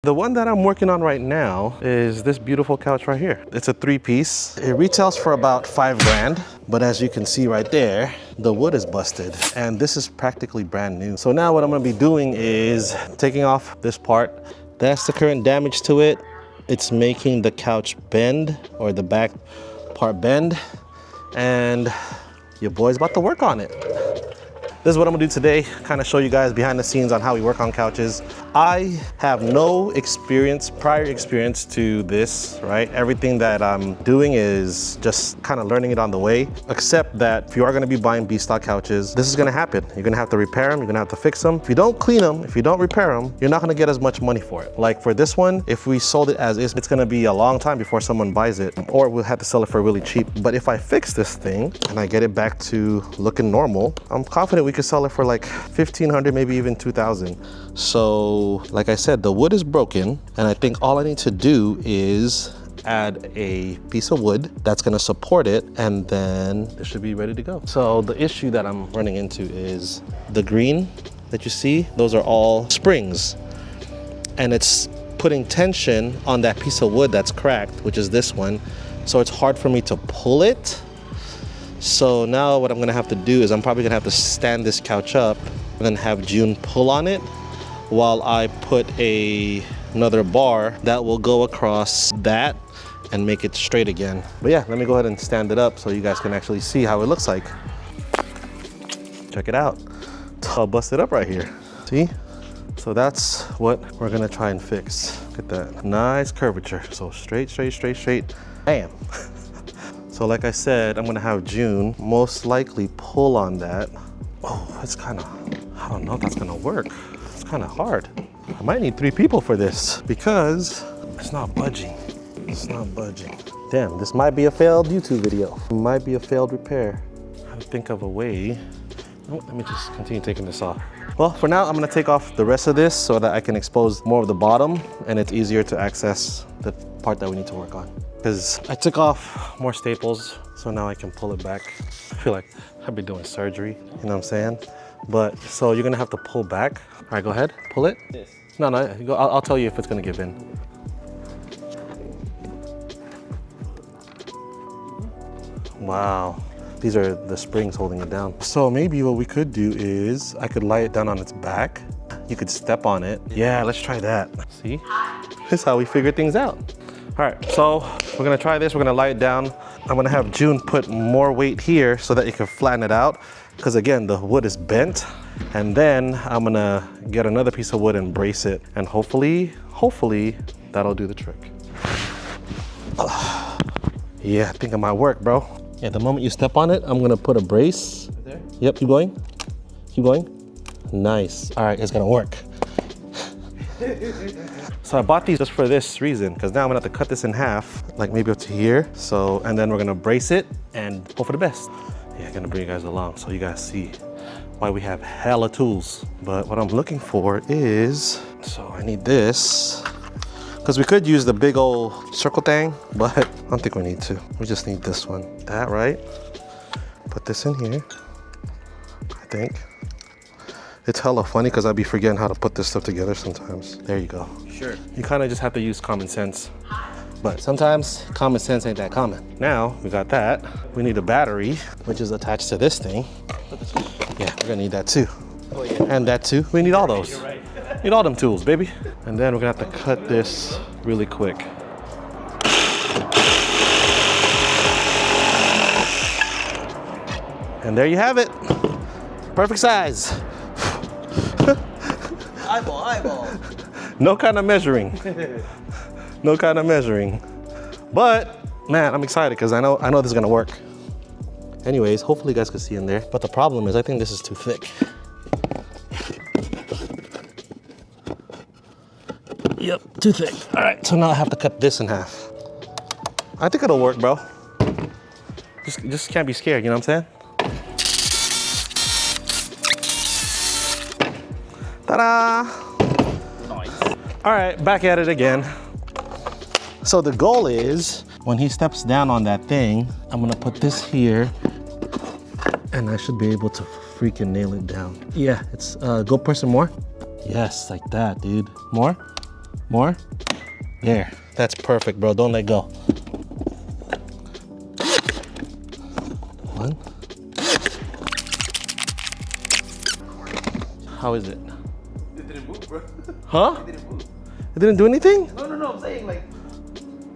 The one that I'm working on right now is this beautiful couch right here. It's a 3-piece. It retails for about $5 grand, but as you can see right there, the wood is busted and this is practically brand new. So now what I'm gonna be doing is taking off this part. That's the current damage to it. It's making the couch bend, or the back part bend, and your boy's about to work on it. This is what I'm gonna do today, kind of show you guys behind the scenes on how we work on couches. I have no prior experience to this, right? Everything that I'm doing is just kind of learning it on the way, except that if you are gonna be buying BSTOCK couches, this is gonna happen. You're gonna have to repair them, you're gonna have to fix them. If you don't clean them, if you don't repair them, you're not gonna get as much money for it. Like for this one, if we sold it as is, it's gonna be a long time before someone buys it, or we'll have to sell it for really cheap. But if I fix this thing and I get it back to looking normal, I'm confident we could sell it for like $1,500, maybe even $2,000. So like I said, the wood is broken, and I think all I need to do is add a piece of wood that's gonna support it, and then it should be ready to go. So the issue that I'm running into is the green that you see, those are all springs, and it's putting tension on that piece of wood that's cracked, which is this one. So it's hard for me to pull it. So now what I'm gonna have to do is I'm probably gonna have to stand this couch up and then have June pull on it while I put another bar that will go across that and make it straight again. But yeah, let me go ahead and stand it up so you guys can actually see how it looks like. Check it out. It's all busted up right here. See? So that's what we're gonna try and fix. Look at that, nice curvature. So straight, straight, straight, straight, bam. So like I said, I'm gonna have June most likely pull on that. Oh, it's kind of, I don't know if that's gonna work. It's kind of hard. I might need 3 people for this because it's not budging. It's not budging. Damn, this might be a failed YouTube video. It might be a failed repair. I have to think of a way. Oh, let me just continue taking this off. Well, for now, I'm gonna take off the rest of this so that I can expose more of the bottom and it's easier to access the part that we need to work on. Because I took off more staples, so now I can pull it back. I feel like I've been doing surgery, you know what I'm saying? But, so you're gonna have to pull back. All right, go ahead, pull it. Yes. No, I'll tell you if it's gonna give in. Wow, these are the springs holding it down. So maybe what we could do is, I could lie it down on its back. You could step on it. Yeah, let's try that. See? This is how we figure things out. All right, so we're gonna try this. We're gonna lie it down. I'm gonna have June put more weight here so that you can flatten it out. Because again, the wood is bent. And then I'm gonna get another piece of wood and brace it. And hopefully that'll do the trick. Yeah, I think it might work, bro. Yeah, the moment you step on it, I'm gonna put a brace. Right there? Yep, keep going. Keep going. Nice. All right, it's gonna work. So I bought these just for this reason, because now I'm gonna have to cut this in half, like maybe up to here. So, and then we're gonna brace it and hope for the best. Yeah, I'm gonna bring you guys along so you guys see why we have hella tools. But what I'm looking for is, so I need this, because we could use the big old circle thing, but I don't think we need to. We just need this one. That right? Put this in here, I think. It's hella funny because I'd be forgetting how to put this stuff together sometimes. There you go. Sure. You kind of just have to use common sense. But sometimes common sense ain't that common. Now we got that. We need a battery, which is attached to this thing. Yeah, we're gonna need that too. Oh, yeah. And that too. We need all those. You're right. Need all them tools, baby. And then we're gonna have to cut this really quick. And there you have it. Perfect size. Eyeball. No kind of measuring. No kind of measuring. But man, I'm excited because I know this is gonna work. Anyways, hopefully you guys can see in there. But the problem is I think this is too thick. Yep, too thick. All right, so now I have to cut this in half. I think it'll work, bro. Just can't be scared, you know what I'm saying? Ta-da! Nice. All right, back at it again. So the goal is, when he steps down on that thing, I'm gonna put this here, and I should be able to freaking nail it down. Yeah, it's, go press some more. Yes, like that, dude. More? More? There, that's perfect, bro. Don't let go. One. How is it? It didn't move, bro. Huh? It didn't move. It didn't do anything? No, I'm saying like,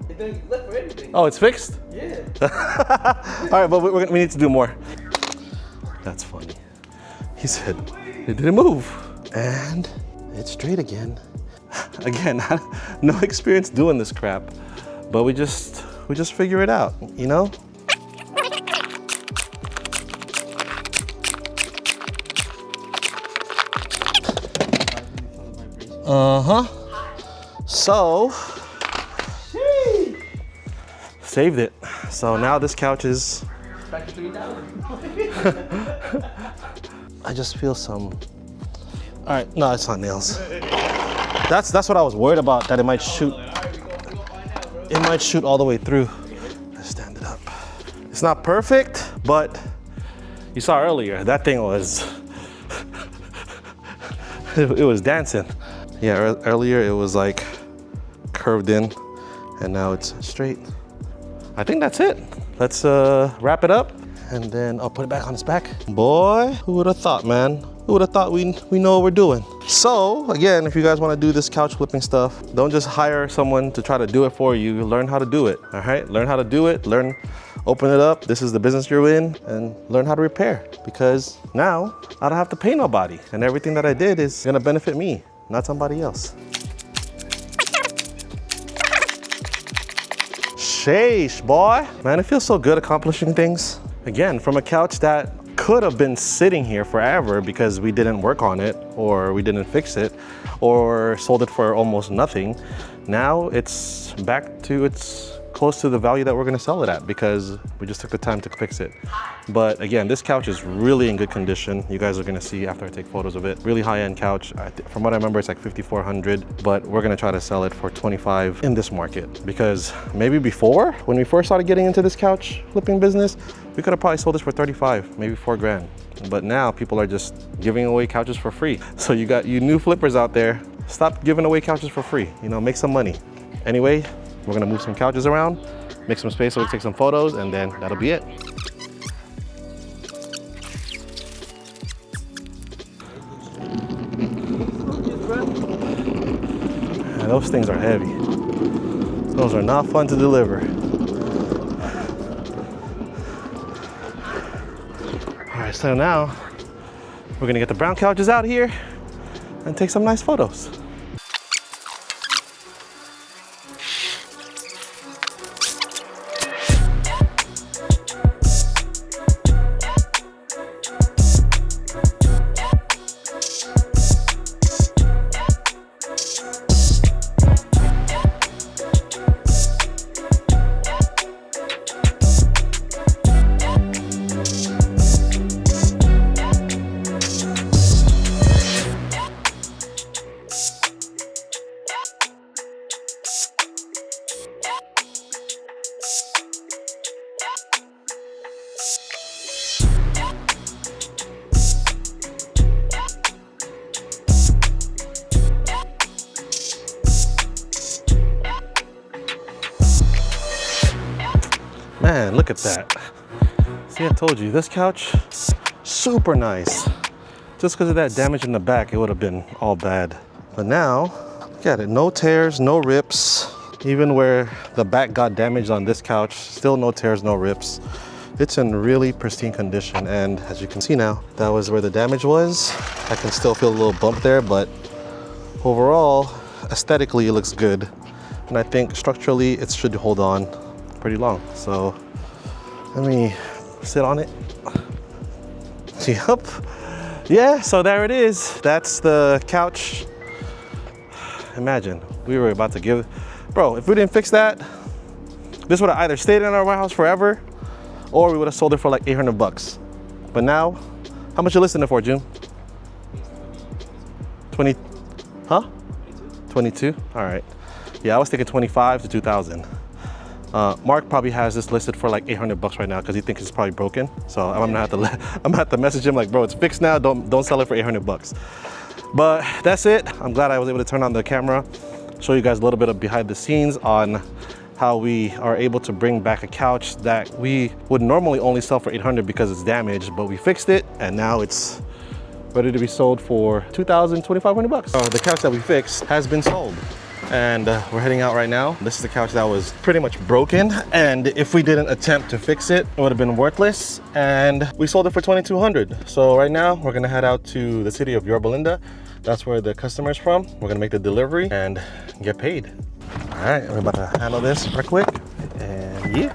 it didn't left for anything. Oh, it's fixed? Yeah. All right, but we need to do more. That's funny. He said, it didn't move. And it's straight again. Again, no experience doing this crap, but we just figure it out, you know? Uh-huh. So, saved it. So now this couch is Back to $3,000. I just feel some. All right, no, it's not nails. That's what I was worried about, that it might shoot. It might shoot all the way through. Let's stand it up. It's not perfect, but you saw earlier, that thing was, it was dancing. Yeah, earlier it was like curved in, and now it's straight. I think that's it. Let's wrap it up, and then I'll put it back on its back. Boy, who would have thought, man? Who would have thought we know what we're doing? So again, if you guys want to do this couch flipping stuff, don't just hire someone to try to do it for you. Learn how to do it, all right? Learn how to do it, open it up. This is the business you're in, and learn how to repair, because now I don't have to pay nobody, and everything that I did is gonna benefit me, not somebody else. Sheesh, boy. Man, it feels so good accomplishing things. Again, from a couch that could have been sitting here forever because we didn't work on it, or we didn't fix it, or sold it for almost nothing. Now it's back to close to the value that we're gonna sell it at, because we just took the time to fix it. But again, this couch is really in good condition. You guys are gonna see after I take photos of it. Really high-end couch. From what I remember, it's like $5,400, but we're gonna try to sell it for $25 in this market, because maybe before, when we first started getting into this couch flipping business, we could have probably sold this for 35, maybe $4 grand. But now people are just giving away couches for free. So you got you new flippers out there, stop giving away couches for free. You know, make some money. Anyway, we're gonna move some couches around, make some space so we can take some photos, and then that'll be it. Man, those things are heavy. Those are not fun to deliver. All right, so now we're gonna get the brown couches out here and take some nice photos. Man, look at that. See, I told you, this couch, super nice. Just because of that damage in the back, it would have been all bad. But now, look at it, no tears, no rips. Even where the back got damaged on this couch, still no tears, no rips. It's in really pristine condition. And as you can see now, that was where the damage was. I can still feel a little bump there, but overall, aesthetically, it looks good. And I think structurally, it should hold on pretty long. So let me sit on it. Yup. Yeah, so there it is. That's the couch. Imagine, we were about to give, bro, if we didn't fix that, this would have either stayed in our warehouse forever, or we would have sold it for like 800 bucks. But now, how much you listing it for, June? 20, huh? 22? All right. Yeah, I was thinking 25 to 2,000. Mark probably has this listed for like 800 bucks right now because he thinks it's probably broken. So I'm gonna have to message him like, bro, it's fixed now. Don't sell it for 800 bucks. But that's it. I'm glad I was able to turn on the camera, show you guys a little bit of behind the scenes on how we are able to bring back a couch that we would normally only sell for $800 because it's damaged, but we fixed it and now it's ready to be sold for $2,000, $2,500. The couch that we fixed has been sold and we're heading out right now. This is the couch that was pretty much broken, and if we didn't attempt to fix it, it would have been worthless, and we sold it for $2,200. So right now we're gonna head out to the city of Yorba Linda. That's where the customer's from. We're gonna make the delivery and get paid. All right, we're about to handle this real quick, and yeah.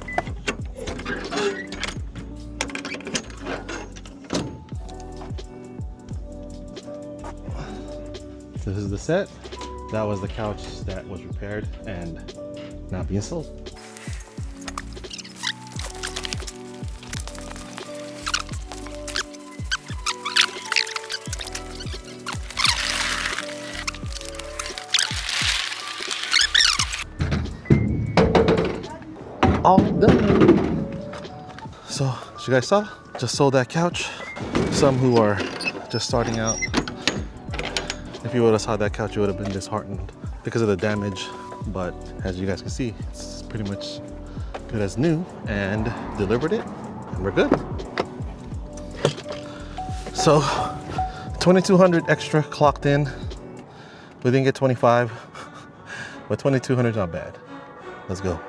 This is the set. That was the couch that was repaired and now being sold. All done. So, as you guys saw, just sold that couch. Some who are just starting out, if you would have saw that couch, you would have been disheartened because of the damage. But as you guys can see, it's pretty much good as new, and delivered it, and we're good. So, 2,200 extra clocked in. We didn't get 25, but 2,200 is not bad. Let's go.